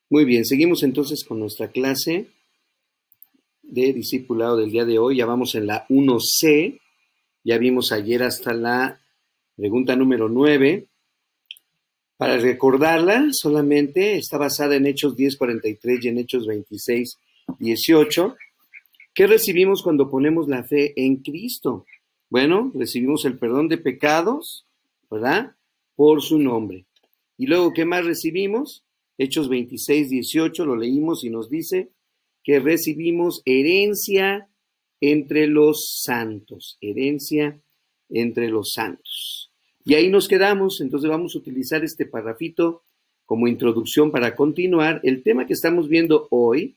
Muy bien, seguimos entonces con nuestra clase de discipulado del día de hoy. Ya vamos en la 1C, ya vimos ayer hasta la pregunta número 9. Para recordarla, solamente está basada en Hechos 10:43 y en Hechos 26:18. ¿Qué recibimos cuando ponemos la fe en Cristo? Bueno, recibimos el perdón de pecados, ¿verdad? Por su nombre. Y luego, ¿qué más recibimos? Hechos 26:18, lo leímos y nos dice que recibimos herencia entre los santos, herencia entre los santos. Y ahí nos quedamos, entonces vamos a utilizar este parrafito como introducción para continuar. El tema que estamos viendo hoy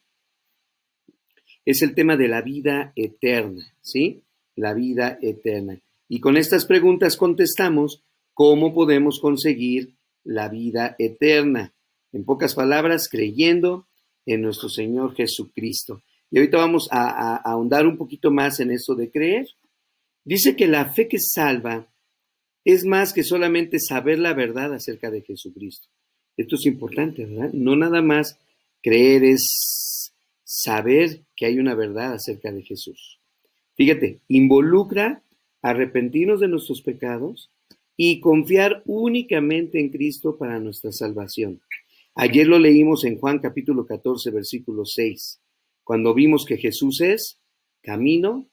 es el tema de la vida eterna, ¿sí? La vida eterna. Y con estas preguntas contestamos cómo podemos conseguir la vida eterna. En pocas palabras, creyendo en nuestro Señor Jesucristo. Y ahorita vamos a ahondar un poquito más en eso de creer. Dice que la fe que salva es más que solamente saber la verdad acerca de Jesucristo. Esto es importante, ¿verdad? No nada más creer es saber que hay una verdad acerca de Jesús. Fíjate, involucra arrepentirnos de nuestros pecados y confiar únicamente en Cristo para nuestra salvación. Ayer lo leímos en Juan capítulo 14, versículo 6, cuando vimos que Jesús es camino,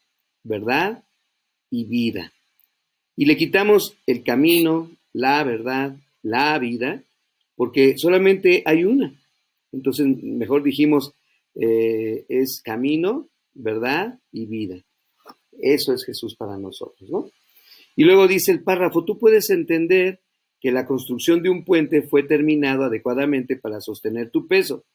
verdad y vida. Y le quitamos el camino, la verdad, la vida, porque solamente hay una. Entonces, mejor dijimos, es camino, verdad y vida. Eso es Jesús para nosotros, ¿no? Y luego dice el párrafo, tú puedes entender que la construcción de un puente fue terminado adecuadamente para sostener tu peso,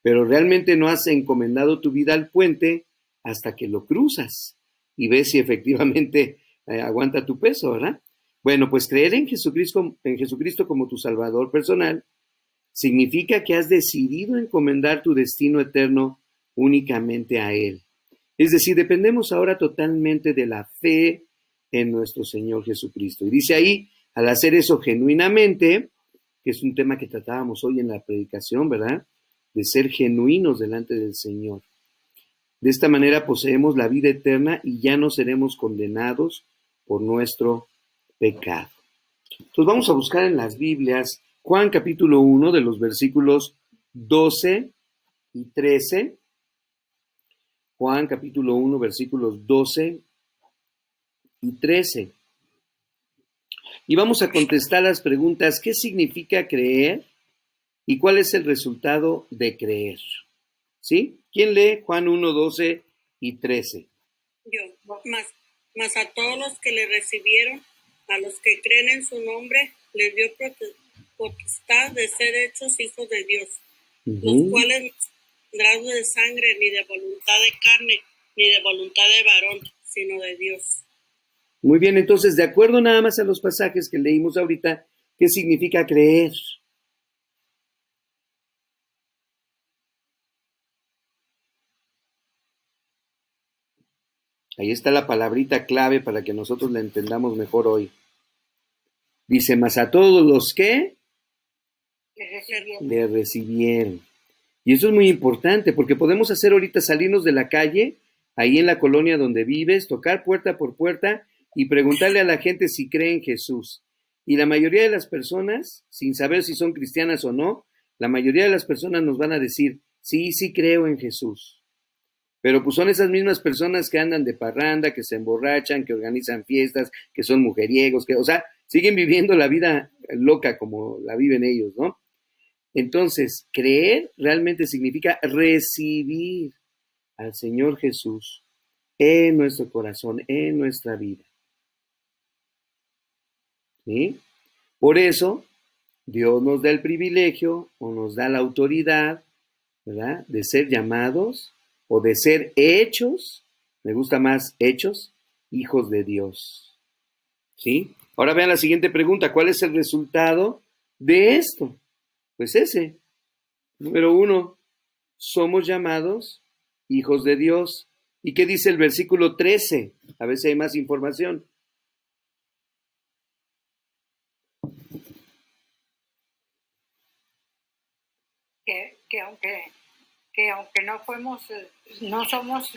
pero realmente no has encomendado tu vida al puente hasta que lo cruzas y ves si efectivamente aguanta tu peso, ¿verdad? Bueno, pues creer en Jesucristo como tu Salvador personal significa que has decidido encomendar tu destino eterno únicamente a Él. Es decir, dependemos ahora totalmente de la fe en nuestro Señor Jesucristo. Y dice ahí, al hacer eso genuinamente, que es un tema que tratábamos hoy en la predicación, ¿verdad? De ser genuinos delante del Señor. De esta manera poseemos la vida eterna y ya no seremos condenados por nuestro pecado. Entonces vamos a buscar en las Biblias Juan capítulo 1 de los versículos 12 y 13. Juan capítulo 1 versículos 12 y 13. Y vamos a contestar las preguntas, ¿qué significa creer? ¿Y cuál es el resultado de creer? ¿Sí? ¿Quién lee Juan 1, 12 y 13? Yo, mas a todos los que le recibieron, a los que creen en su nombre, les dio potestad de ser hechos hijos de Dios, los cuales no son rasgos de sangre, ni de voluntad de carne, ni de voluntad de varón, sino de Dios. Muy bien, entonces, de acuerdo nada más a los pasajes que leímos ahorita, ¿qué significa creer? Ahí está la palabrita clave para que nosotros la entendamos mejor hoy. Dice, mas a todos los que le recibieron. Y eso es muy importante, porque podemos hacer ahorita salirnos de la calle, ahí en la colonia donde vives, tocar puerta por puerta y preguntarle a la gente si cree en Jesús. Y la mayoría de las personas, sin saber si son cristianas o no, la mayoría de las personas nos van a decir, sí, sí creo en Jesús. Pero pues son esas mismas personas que andan de parranda, que se emborrachan, que organizan fiestas, que son mujeriegos, o sea, siguen viviendo la vida loca como la viven ellos, ¿no? Entonces, creer realmente significa recibir al Señor Jesús en nuestro corazón, en nuestra vida. ¿Sí? Por eso, Dios nos da el privilegio o nos da la autoridad, ¿verdad?, de ser llamados o de ser hechos, me gusta más hechos, hijos de Dios. ¿Sí? Ahora vean la siguiente pregunta, ¿cuál es el resultado de esto? Pues ese, número 1, somos llamados hijos de Dios. ¿Y qué dice el versículo 13? A ver si hay más información. ¿Qué? que aunque no somos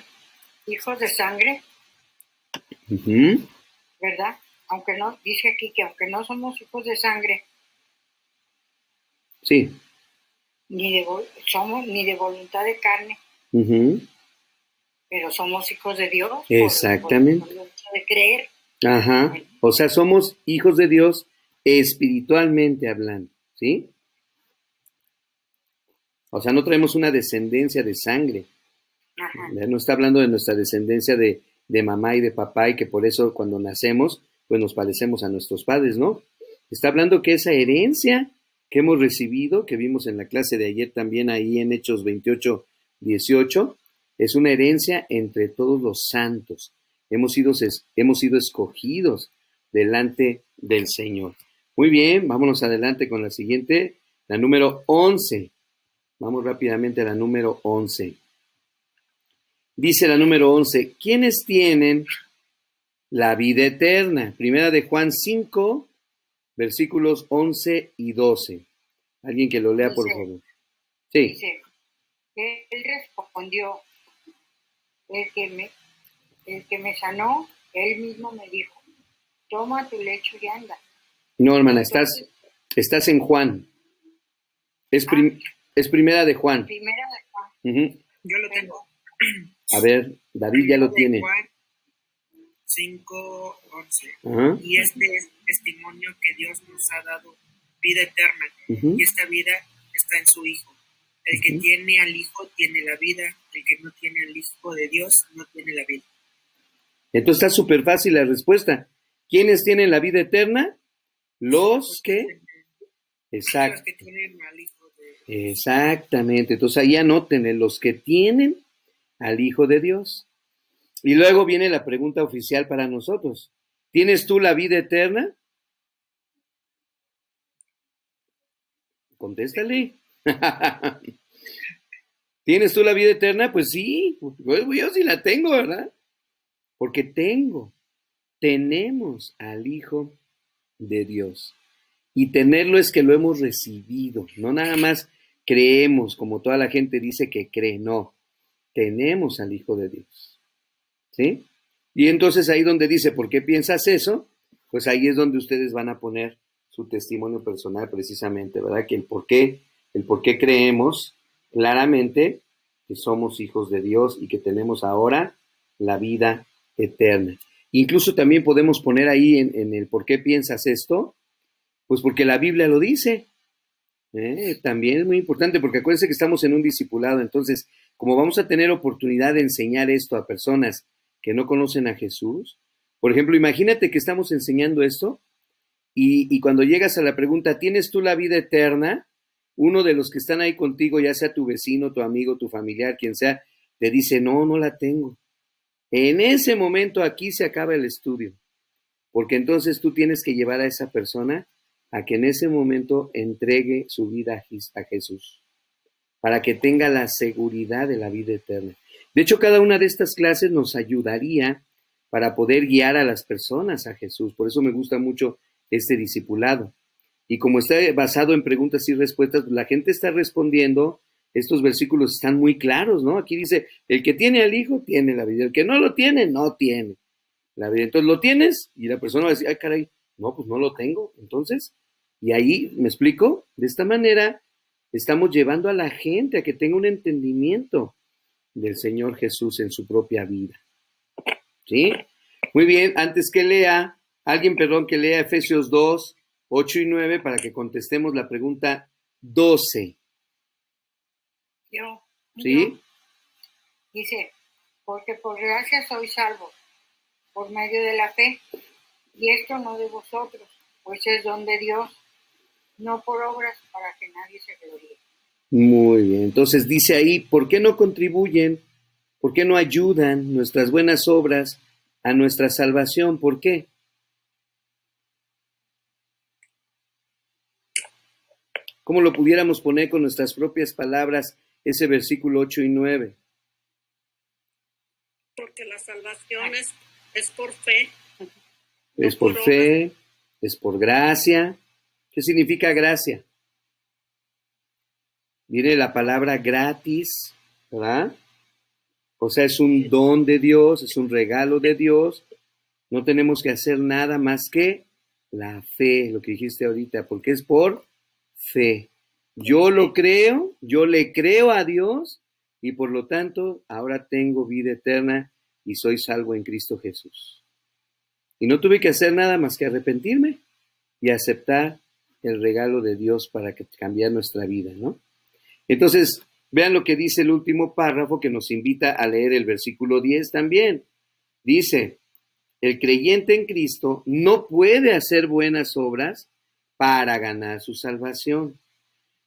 hijos de sangre, ¿verdad? Aunque no, dice aquí que aunque no somos hijos de sangre, sí, ni de voluntad de carne, pero somos hijos de Dios. Exactamente. Por el hecho de creer. Ajá. O sea, somos hijos de Dios espiritualmente hablando, ¿sí? O sea, no traemos una descendencia de sangre. Ajá. No está hablando de nuestra descendencia de mamá y de papá y que por eso cuando nacemos, pues nos parecemos a nuestros padres, ¿no? Está hablando que esa herencia que hemos recibido, que vimos en la clase de ayer también ahí en Hechos 28, 18, es una herencia entre todos los santos. Hemos sido escogidos delante del Señor. Muy bien, vámonos adelante con la siguiente, la número 11. Vamos rápidamente a la número 11. Dice la número 11, ¿quiénes tienen la vida eterna? Primera de Juan 5, versículos 11 y 12. Alguien que lo lea, por favor. Sí. Dice, él respondió, el que me sanó, él mismo me dijo, toma tu lecho y anda. No, hermana, estás en Juan. Es primera de Juan. Primera de Juan. Yo lo tengo. A ver, David ya lo tiene. Juan 5:11. Ajá. Y este es el testimonio que Dios nos ha dado, vida eterna. Y esta vida está en su Hijo. El que tiene al Hijo tiene la vida. El que no tiene al Hijo de Dios no tiene la vida. Entonces está súper fácil la respuesta. ¿Quiénes tienen la vida eterna? Los que... Exacto. Los que tienen al Hijo de Dios. Exactamente. Entonces ahí anoten los que tienen al Hijo de Dios. Y luego viene la pregunta oficial para nosotros. ¿Tienes tú la vida eterna? Contéstale. ¿Tienes tú la vida eterna? Pues sí, yo sí la tengo, ¿verdad? Porque tenemos al Hijo de Dios. Y tenerlo es que lo hemos recibido, no nada más creemos, como toda la gente dice que cree, no. Tenemos al Hijo de Dios. ¿Sí? Y entonces ahí donde dice, ¿por qué piensas eso? Pues ahí es donde ustedes van a poner su testimonio personal precisamente, ¿verdad? Que el por qué creemos claramente que somos hijos de Dios y que tenemos ahora la vida eterna. Incluso también podemos poner ahí en el por qué piensas esto, pues porque la Biblia lo dice. También es muy importante porque acuérdense que estamos en un discipulado, entonces como vamos a tener oportunidad de enseñar esto a personas que no conocen a Jesús, por ejemplo, imagínate que estamos enseñando esto y cuando llegas a la pregunta, ¿tienes tú la vida eterna? Uno de los que están ahí contigo, ya sea tu vecino, tu amigo, tu familiar, quien sea, te dice, no la tengo. En ese momento aquí se acaba el estudio, porque entonces tú tienes que llevar a esa persona a que en ese momento entregue su vida a Jesús, para que tenga la seguridad de la vida eterna. De hecho, cada una de estas clases nos ayudaría para poder guiar a las personas a Jesús. Por eso me gusta mucho este discipulado. Y como está basado en preguntas y respuestas, la gente está respondiendo. Estos versículos están muy claros, ¿no? Aquí dice, el que tiene al Hijo tiene la vida, el que no lo tiene, no tiene la vida. Entonces, ¿lo tienes? Y la persona va a decir, ay, caray, no, pues no lo tengo. Entonces, y ahí, ¿me explico? De esta manera, estamos llevando a la gente a que tenga un entendimiento del Señor Jesús en su propia vida. ¿Sí? Muy bien, antes que lea, que lea Efesios 2, 8 y 9 para que contestemos la pregunta 12. Yo. ¿Sí? Dice, porque por gracia sois salvos, por medio de la fe, y esto no de vosotros, pues es don de Dios, no por obras para que nadie se gloríe. Muy bien, entonces dice ahí, ¿por qué no contribuyen? ¿Por qué no ayudan nuestras buenas obras a nuestra salvación? ¿Por qué? ¿Cómo lo pudiéramos poner con nuestras propias palabras ese versículo 8 y 9? Porque la salvación es por fe. Es por fe, es por gracia. ¿Qué significa gracia? Mire la palabra gratis, ¿verdad? O sea, es un don de Dios, es un regalo de Dios. No tenemos que hacer nada más que la fe, lo que dijiste ahorita, porque es por fe. Yo lo creo, yo le creo a Dios y por lo tanto ahora tengo vida eterna y soy salvo en Cristo Jesús. Y no tuve que hacer nada más que arrepentirme y aceptar el regalo de Dios para cambiar nuestra vida, ¿no? Entonces, vean lo que dice el último párrafo que nos invita a leer el versículo 10 también. Dice, el creyente en Cristo no puede hacer buenas obras para ganar su salvación,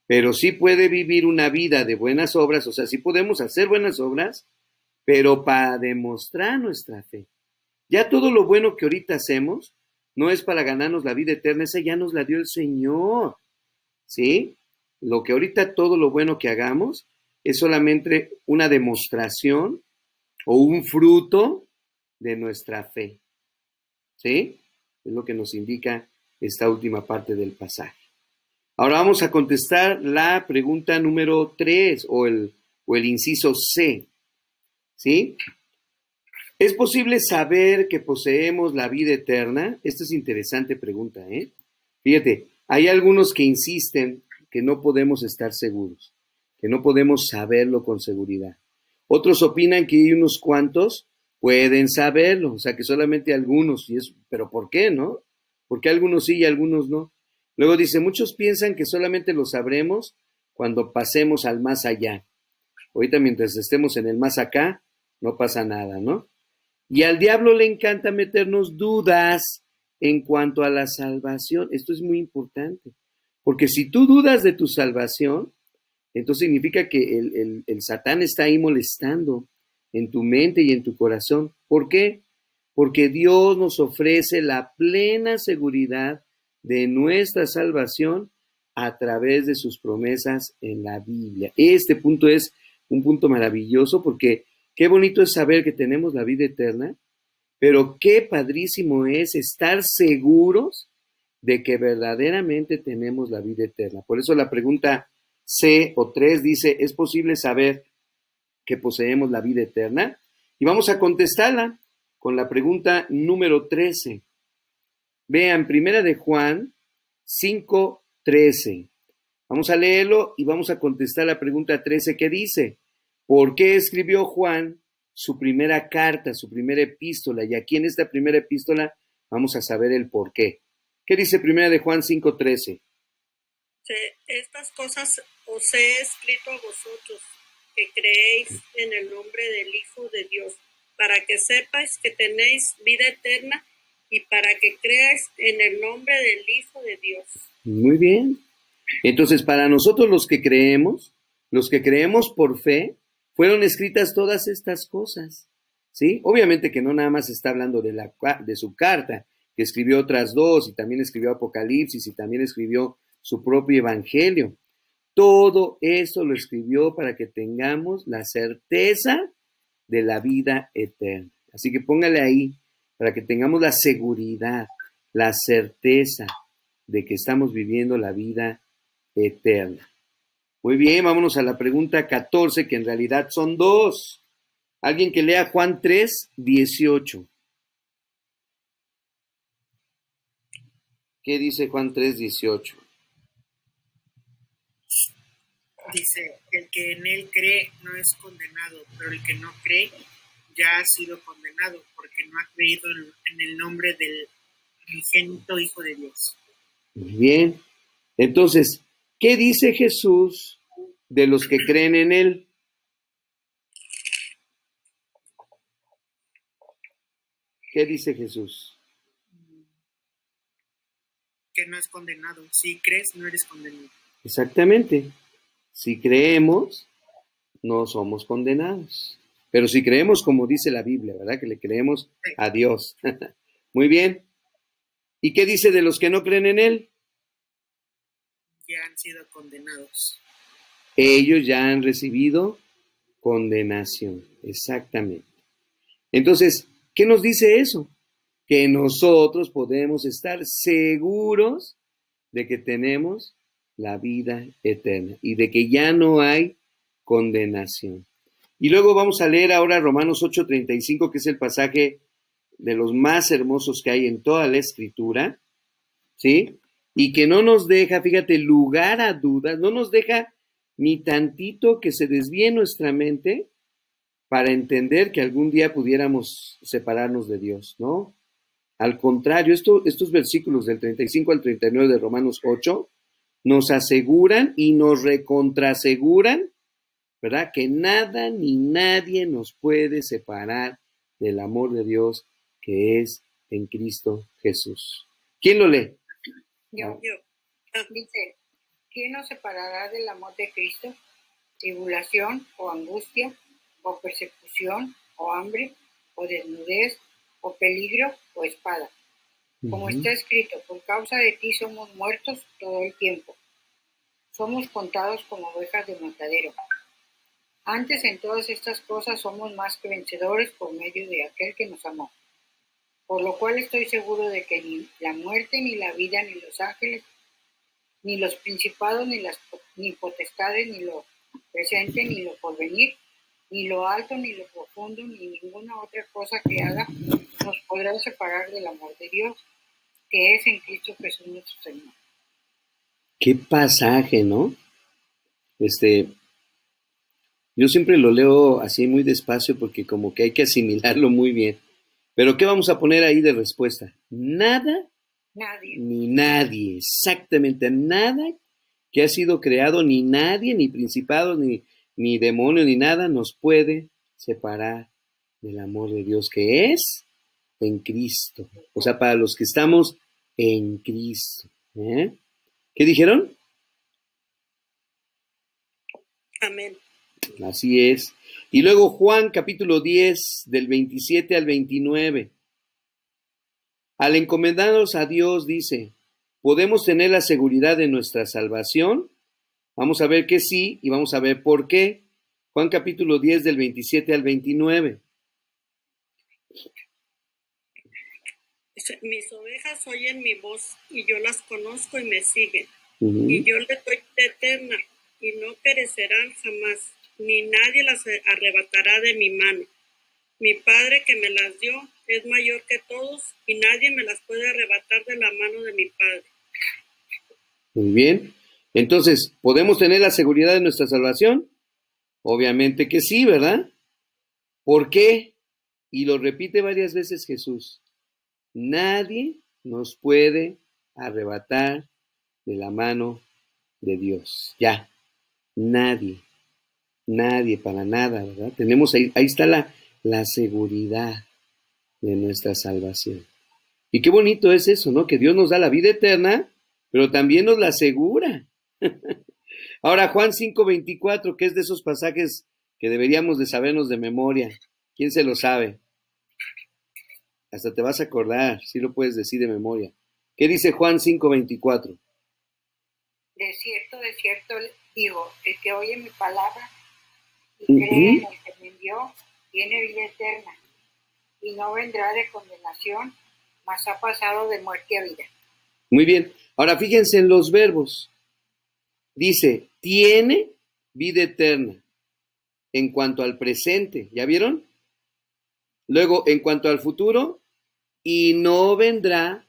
pero sí puede vivir una vida de buenas obras, o sea, sí podemos hacer buenas obras, pero para demostrar nuestra fe. Ya todo lo bueno que ahorita hacemos no es para ganarnos la vida eterna, esa ya nos la dio el Señor, ¿sí? Lo que ahorita todo lo bueno que hagamos es solamente una demostración o un fruto de nuestra fe, ¿sí? Es lo que nos indica esta última parte del pasaje. Ahora vamos a contestar la pregunta número 3 o el inciso C, ¿sí? ¿Es posible saber que poseemos la vida eterna? Esta es interesante pregunta, ¿eh? Fíjate, hay algunos que insisten que no podemos estar seguros, que no podemos saberlo con seguridad. Otros opinan que hay unos cuantos pueden saberlo, o sea, que solamente algunos, pero ¿por qué, no? ¿Por qué algunos sí y algunos no? Luego dice, muchos piensan que solamente lo sabremos cuando pasemos al más allá. Ahorita mientras estemos en el más acá, no pasa nada, ¿no? Y al diablo le encanta meternos dudas en cuanto a la salvación. Esto es muy importante, porque si tú dudas de tu salvación, entonces significa que el Satán está ahí molestando en tu mente y en tu corazón. ¿Por qué? Porque Dios nos ofrece la plena seguridad de nuestra salvación a través de sus promesas en la Biblia. Este punto es un punto maravilloso porque qué bonito es saber que tenemos la vida eterna, pero qué padrísimo es estar seguros de que verdaderamente tenemos la vida eterna. Por eso la pregunta C o 3 dice, ¿es posible saber que poseemos la vida eterna? Y vamos a contestarla con la pregunta número 13. Vean, Primera de Juan 5:13. Vamos a leerlo y vamos a contestar la pregunta 13 que dice, ¿por qué escribió Juan su primera carta, su primera epístola? Y aquí en esta primera epístola vamos a saber el por qué. ¿Qué dice Primera de Juan 5:13? Estas cosas os he escrito a vosotros, que creéis en el nombre del Hijo de Dios, para que sepáis que tenéis vida eterna y para que creáis en el nombre del Hijo de Dios. Muy bien. Entonces, para nosotros los que creemos por fe, fueron escritas todas estas cosas, ¿sí? Obviamente que no nada más está hablando de su carta, que escribió otras dos, y también escribió Apocalipsis, y también escribió su propio evangelio. Todo eso lo escribió para que tengamos la certeza de la vida eterna. Así que póngale ahí, para que tengamos la seguridad, la certeza de que estamos viviendo la vida eterna. Muy bien, vámonos a la pregunta 14, que en realidad son dos. Alguien que lea Juan 3:18. ¿Qué dice Juan 3:18? Dice, el que en él cree no es condenado, pero el que no cree ya ha sido condenado, porque no ha creído en el nombre del unigénito Hijo de Dios. Muy bien. Entonces, ¿qué dice Jesús de los que creen en él? ¿Qué dice Jesús? Que no es condenado. Si crees, no eres condenado. Exactamente. Si creemos, no somos condenados. Pero si creemos como dice la Biblia, ¿verdad? Que le creemos a Dios. Muy bien. ¿Y qué dice de los que no creen en él? Ya han sido condenados. Ellos ya han recibido condenación. Exactamente. Entonces, ¿qué nos dice eso? Que nosotros podemos estar seguros de que tenemos la vida eterna y de que ya no hay condenación. Y luego vamos a leer ahora Romanos 8:35, que es el pasaje de los más hermosos que hay en toda la Escritura, ¿sí? Y que no nos deja, fíjate, lugar a dudas, no nos deja ni tantito que se desvíe nuestra mente para entender que algún día pudiéramos separarnos de Dios, ¿no? Al contrario, estos versículos del 35 al 39 de Romanos 8 nos aseguran y nos recontraseguran, ¿verdad? Que nada ni nadie nos puede separar del amor de Dios que es en Cristo Jesús. ¿Quién lo lee? Yo. Dice, ¿quién nos separará del amor de Cristo? ¿Tribulación o angustia o persecución o hambre o desnudez o peligro o espada? Como está escrito, por causa de ti somos muertos todo el tiempo. Somos contados como ovejas de matadero. Antes en todas estas cosas somos más que vencedores por medio de aquel que nos amó. Por lo cual estoy seguro de que ni la muerte, ni la vida, ni los ángeles, ni los principados, ni potestades, ni lo presente, ni lo porvenir, ni lo alto, ni lo profundo, ni ninguna otra cosa creada nos podrá separar del amor de Dios, que es en Cristo Jesús nuestro Señor. Qué pasaje, ¿no? Yo siempre lo leo así muy despacio porque como que hay que asimilarlo muy bien. Pero ¿qué vamos a poner ahí de respuesta? Nada, Nadie. Ni nadie, exactamente nada que ha sido creado, ni nadie, ni principado, ni demonio, ni nada nos puede separar del amor de Dios que es en Cristo. O sea, para los que estamos en Cristo. ¿Qué dijeron? Amén. Así es. Y luego Juan capítulo 10 del 27 al 29. Al encomendarnos a Dios dice, ¿podemos tener la seguridad de nuestra salvación? Vamos a ver que sí y vamos a ver por qué. Juan capítulo 10 del 27 al 29. Mis ovejas oyen mi voz y yo las conozco y me siguen. Y yo les doy vida eterna y no perecerán jamás, ni nadie las arrebatará de mi mano. Mi Padre que me las dio es mayor que todos y nadie me las puede arrebatar de la mano de mi Padre. Muy bien. Entonces, ¿podemos tener la seguridad de nuestra salvación? Obviamente que sí, ¿verdad? ¿Por qué? Y lo repite varias veces Jesús. Nadie nos puede arrebatar de la mano de Dios. Ya. Nadie. Nadie, para nada, ¿verdad? Tenemos ahí está la seguridad de nuestra salvación. Y qué bonito es eso, ¿no? Que Dios nos da la vida eterna, pero también nos la asegura. Ahora, Juan 5:24, que es de esos pasajes que deberíamos de sabernos de memoria. ¿Quién se lo sabe? Hasta te vas a acordar, sí lo puedes decir de memoria. ¿Qué dice Juan 5:24? De cierto digo, el que oye mi palabra y cree en el que me envió, tiene vida eterna, y no vendrá de condenación, mas ha pasado de muerte a vida. Muy bien. Ahora fíjense en los verbos. Dice, tiene vida eterna. En cuanto al presente, ¿ya vieron? Luego, en cuanto al futuro, y no vendrá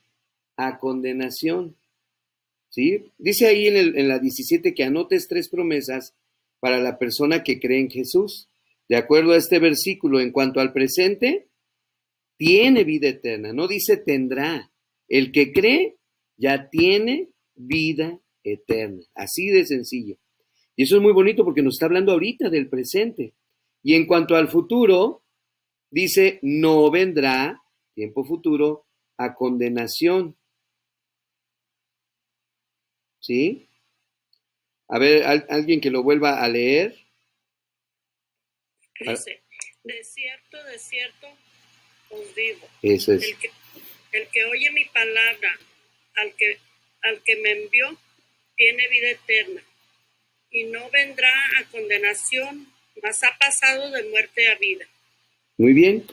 a condenación. ¿Sí? Dice ahí en la 17 que anotes 3 promesas para la persona que cree en Jesús. De acuerdo a este versículo, en cuanto al presente, tiene vida eterna, no dice tendrá. El que cree ya tiene vida eterna, así de sencillo. Y eso es muy bonito porque nos está hablando ahorita del presente. Y en cuanto al futuro, dice no vendrá, tiempo futuro, a condenación. ¿Sí? A ver, alguien que lo vuelva a leer. Dice, de cierto os digo. Eso es. El que oye mi palabra, al que me envió, tiene vida eterna, y no vendrá a condenación, mas ha pasado de muerte a vida. Muy bien.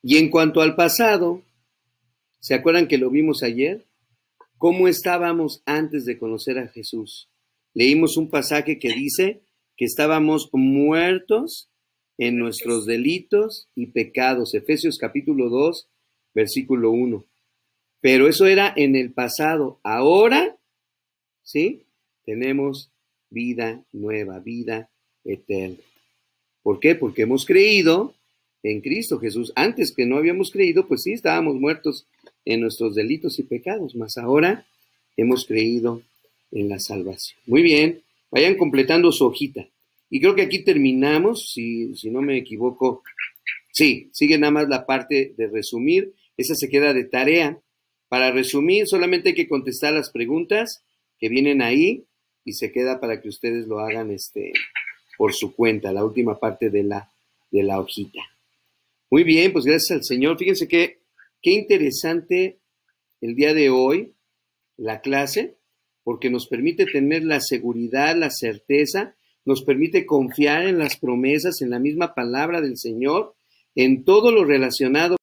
Y en cuanto al pasado, ¿se acuerdan que lo vimos ayer? ¿Cómo estábamos antes de conocer a Jesús? Leímos un pasaje que dice que estábamos muertos en nuestros delitos y pecados. Efesios capítulo 2, versículo 1. Pero eso era en el pasado. Ahora, ¿sí? Tenemos vida nueva, vida eterna. ¿Por qué? Porque hemos creído en Cristo Jesús. Antes que no habíamos creído, pues sí, estábamos muertos en nuestros delitos y pecados, mas ahora hemos creído en la salvación. Muy bien, vayan completando su hojita. Y creo que aquí terminamos, si no me equivoco. Sí, sigue nada más la parte de resumir. Esa se queda de tarea. Para resumir, solamente hay que contestar las preguntas que vienen ahí y se queda para que ustedes lo hagan por su cuenta, la última parte de la hojita. Muy bien, pues gracias al Señor. Fíjense qué interesante el día de hoy la clase, porque nos permite tener la seguridad, la certeza, nos permite confiar en las promesas, en la misma palabra del Señor, en todo lo relacionado